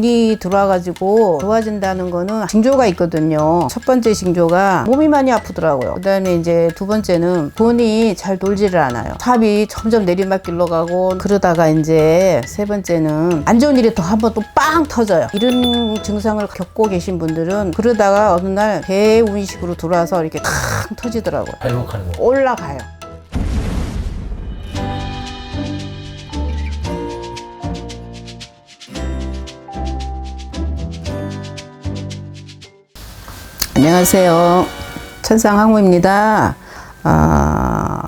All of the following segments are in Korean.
운이 들어와가지고 좋아진다는 거는 징조가 있거든요. 첫 번째 징조가 몸이 많이 아프더라고요. 그 다음에 이제 두 번째는 돈이 잘 돌지를 않아요. 삽이 점점 내리막길로 가고, 그러다가 이제 세 번째는 안 좋은 일이 또 한 번 또 빵 터져요. 이런 증상을 겪고 계신 분들은 그러다가 어느 날 대운식으로 들어와서 이렇게 탁 터지더라고요. 회복하는 거. 올라가요. 안녕하세요. 천상항무입니다.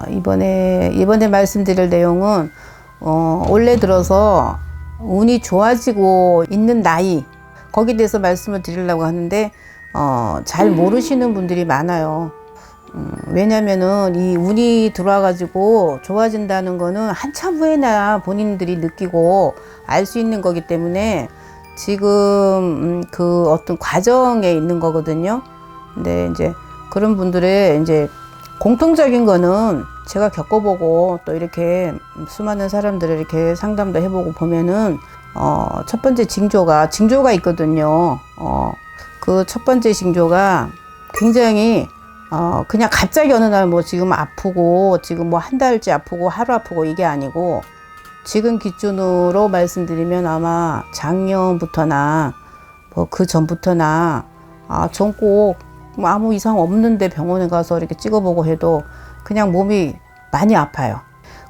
이번에 말씀드릴 내용은 올해 들어서 운이 좋아지고 있는 나이, 거기에 대해서 말씀을 드리려고 하는데 잘 모르시는 분들이 많아요. 왜냐면은 이 운이 들어와가지고 좋아진다는 거는 한참 후에나 본인들이 느끼고 알 수 있는 거기 때문에 지금 그 어떤 과정에 있는 거거든요. 근데 이제 그런 분들의 이제 공통적인 거는 제가 겪어보고 또 이렇게 수많은 사람들을 이렇게 상담도 해보고 보면은 첫 번째 징조가 있거든요. 그 첫 번째 징조가 굉장히 그냥 갑자기 어느 날 뭐 지금 아프고 지금 뭐 한 달째 아프고 하루 아프고 이게 아니고, 지금 기준으로 말씀드리면 아마 작년부터나 뭐 그 전부터나 전 꼭 아무 이상 없는데 병원에 가서 이렇게 찍어보고 해도 그냥 몸이 많이 아파요.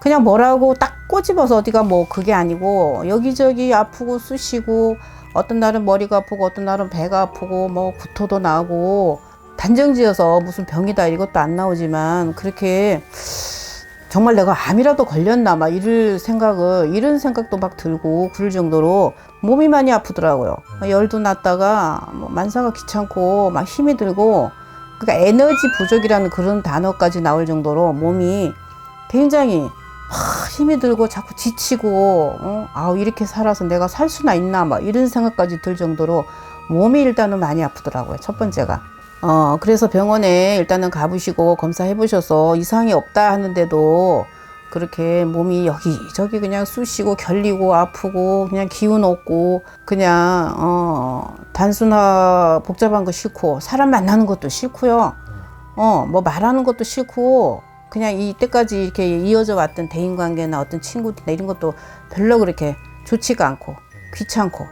그냥 뭐라고 딱 꼬집어서 어디가 뭐 그게 아니고 여기저기 아프고 쑤시고, 어떤 날은 머리가 아프고 어떤 날은 배가 아프고 뭐 구토도 나고, 단정지어서 무슨 병이다 이것도 안 나오지만 그렇게 정말 내가 암이라도 걸렸나 막 이런 생각도 막 들고 그럴 정도로 몸이 많이 아프더라고요. 열도 났다가 뭐 만사가 귀찮고 막 힘이 들고, 그러니까 에너지 부족이라는 그런 단어까지 나올 정도로 몸이 굉장히 막 힘이 들고 자꾸 지치고 이렇게 살아서 내가 살 수나 있나 막 이런 생각까지 들 정도로 몸이 일단은 많이 아프더라고요. 첫 번째가. 그래서 병원에 일단은 가보시고 검사해 보셔서 이상이 없다 하는데도 그렇게 몸이 여기저기 그냥 쑤시고 결리고 아프고 그냥 기운 없고 그냥 단순화 복잡한 거 싫고 사람 만나는 것도 싫고요. 뭐 말하는 것도 싫고 그냥 이때까지 이렇게 이어져 왔던 대인관계나 어떤 친구나 이런 것도 별로 그렇게 좋지가 않고 귀찮고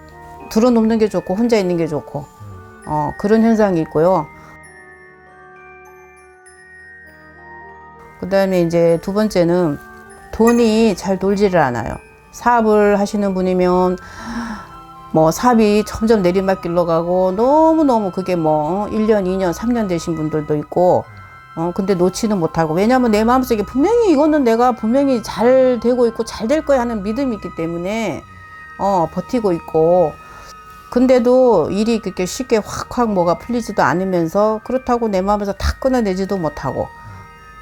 들어눕는 게 좋고 혼자 있는 게 좋고 그런 현상이 있고요. 그 다음에 이제 두 번째는 돈이 잘 돌지를 않아요. 사업을 하시는 분이면 뭐 사업이 점점 내리막길로 가고 너무너무 그게 뭐 1년, 2년, 3년 되신 분들도 있고 근데 놓지는 못하고, 왜냐면 내 마음속에 분명히 이거는 내가 분명히 잘 되고 있고 잘 될 거야 하는 믿음이 있기 때문에 버티고 있고, 근데도 일이 그렇게 쉽게 확확 뭐가 풀리지도 않으면서 그렇다고 내 마음에서 다 끊어내지도 못하고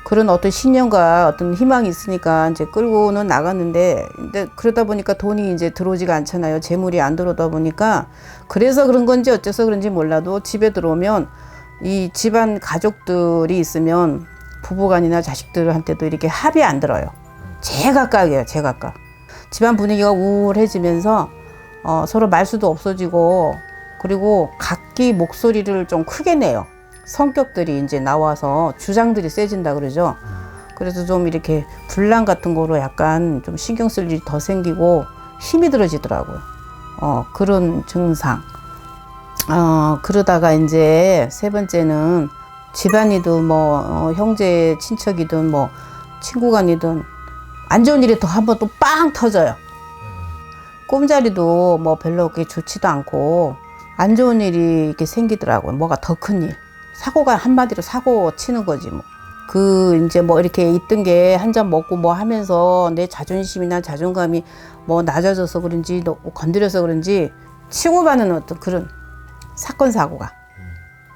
그런 어떤 신념과 어떤 희망이 있으니까 이제 끌고는 나갔는데, 근데 그러다 보니까 돈이 이제 들어오지가 않잖아요. 재물이 안 들어오다 보니까. 그래서 그런 건지 어째서 그런지 몰라도 집에 들어오면 이 집안 가족들이 있으면 부부간이나 자식들한테도 이렇게 합이 안 들어요. 제각각이에요. 제각각. 집안 분위기가 우울해지면서 서로 말수도 없어지고, 그리고 각기 목소리를 좀 크게 내요. 성격들이 이제 나와서 주장들이 세진다 그러죠. 그래서 좀 이렇게 분란 같은 거로 약간 좀 신경 쓸 일이 더 생기고 힘이 들어지더라고요. 그런 증상. 그러다가 이제 세 번째는 집안이든 뭐 형제 친척이든 뭐 친구간이든 안 좋은 일이 더 한 번 또 빵 터져요. 꿈자리도 뭐 별로 그렇게 좋지도 않고 안 좋은 일이 이렇게 생기더라고요. 뭐가 더 큰 일. 사고가 한마디로 사고 치는 거지 뭐. 이제 뭐 이렇게 있던 게 한 잔 먹고 뭐 하면서 내 자존심이나 자존감이 뭐 낮아져서 그런지 건드려서 그런지 치고받는 어떤 그런 사건 사고가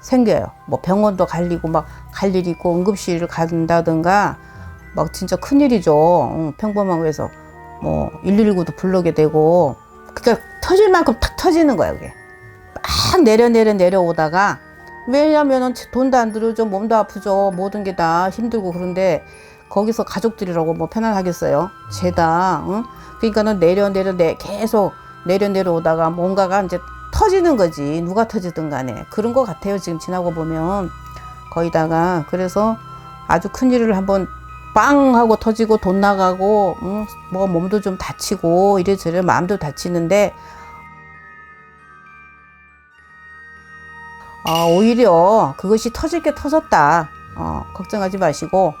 생겨요. 뭐 병원도 갈리고 막 갈 일이 있고 응급실을 간다든가 막 진짜 큰일이죠. 평범한 거에서 뭐 119도 부르게 되고, 그러니까 터질 만큼 탁 터지는 거야 그게. 막 내려오다가, 왜냐면은 돈도 안 들어오죠, 몸도 아프죠, 모든 게 다 힘들고. 그런데 거기서 가족들이라고 뭐 편안하겠어요. 죄다. 그러니까는 내려 계속 내려오다가 뭔가가 이제 터지는 거지. 누가 터지든 간에. 그런 것 같아요. 지금 지나고 보면. 거기다가. 그래서 아주 큰일을 한번 빵 하고 터지고 돈 나가고, 뭐 몸도 좀 다치고, 이래저래 마음도 다치는데, 오히려 그것이 터질 게 터졌다. 걱정하지 마시고,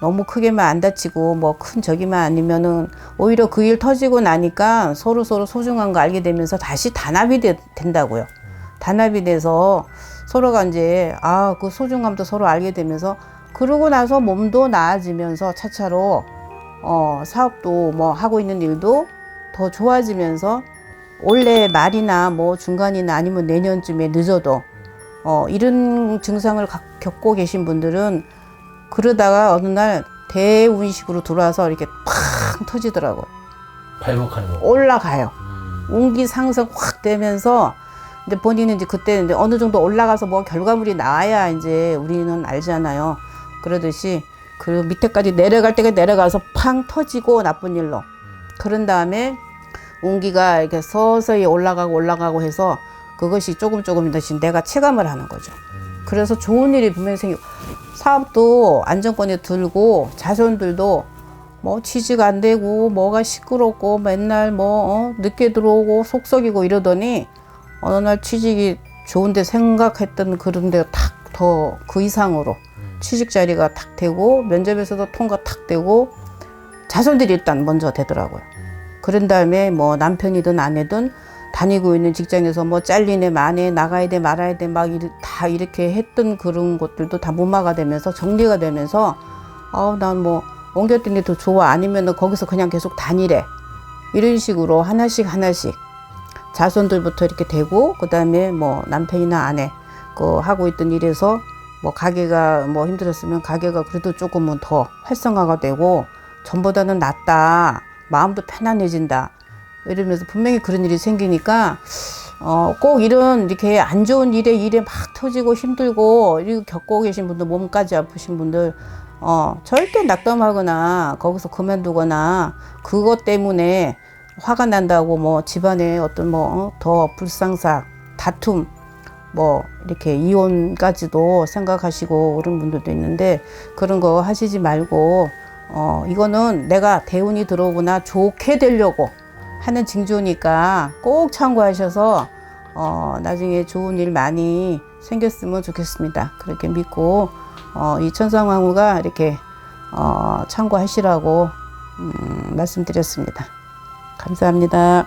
너무 크게만 안 다치고, 뭐 큰 저기만 아니면은, 오히려 그 일 터지고 나니까 서로 소중한 거 알게 되면서 다시 단합이 된다고요. 단합이 돼서 서로가 이제, 그 소중함도 서로 알게 되면서, 그러고 나서 몸도 나아지면서 차차로, 사업도 뭐 하고 있는 일도 더 좋아지면서, 올해 말이나 뭐 중간이나 아니면 내년쯤에 늦어도, 이런 증상을 겪고 계신 분들은 그러다가 어느 날 대운식으로 들어와서 이렇게 팍 터지더라고요. 발목하는 거. 올라가요. 운기 상승 확 되면서 이제 본인은 이제 그때 이제 어느 정도 올라가서 뭐 결과물이 나와야 이제 우리는 알잖아요. 그러듯이 그 밑에까지 내려갈 때가 내려가서 팡 터지고 나쁜 일로. 그런 다음에 운기가 이렇게 서서히 올라가고 해서 그것이 조금씩 내가 체감을 하는 거죠. 그래서 좋은 일이 분명히 생기고, 사업도 안정권에 들고, 자손들도 뭐 취직 안 되고, 뭐가 시끄럽고, 맨날 뭐, 늦게 들어오고, 속썩이고 이러더니, 어느 날 취직이 좋은데 생각했던 그런 데가 탁 더 그 이상으로 취직 자리가 탁 되고, 면접에서도 통과 탁 되고, 자손들이 일단 먼저 되더라고요. 그런 다음에 뭐 남편이든 아내든 다니고 있는 직장에서 뭐 잘리네 마네 나가야 돼 말아야 돼 막 다 이렇게 했던 그런 것들도 다 무마가 되면서 정리가 되면서 난 뭐 옮겼더니 더 좋아 아니면은 거기서 그냥 계속 다니래 이런 식으로 하나씩 자손들부터 이렇게 되고 그다음에 뭐 남편이나 아내 그 하고 있던 일에서 뭐 가게가 뭐 힘들었으면 가게가 그래도 조금은 더 활성화가 되고 전보다는 낫다 마음도 편안해진다 이러면서 분명히 그런 일이 생기니까 꼭 이런 이렇게 안 좋은 일에 막 터지고 힘들고 이렇게 겪고 계신 분들 몸까지 아프신 분들 절대 낙담하거나 거기서 그만두거나 그것 때문에 화가 난다고 뭐 집안에 어떤 뭐 더 불상사 다툼 뭐 이렇게 이혼까지도 생각하시고 그런 분들도 있는데 그런 거 하시지 말고 이거는 내가 대운이 들어오거나 좋게 되려고 하는 징조니까 꼭 참고하셔서 나중에 좋은 일 많이 생겼으면 좋겠습니다. 그렇게 믿고 이 천상왕후가 이렇게 참고하시라고 말씀드렸습니다. 감사합니다.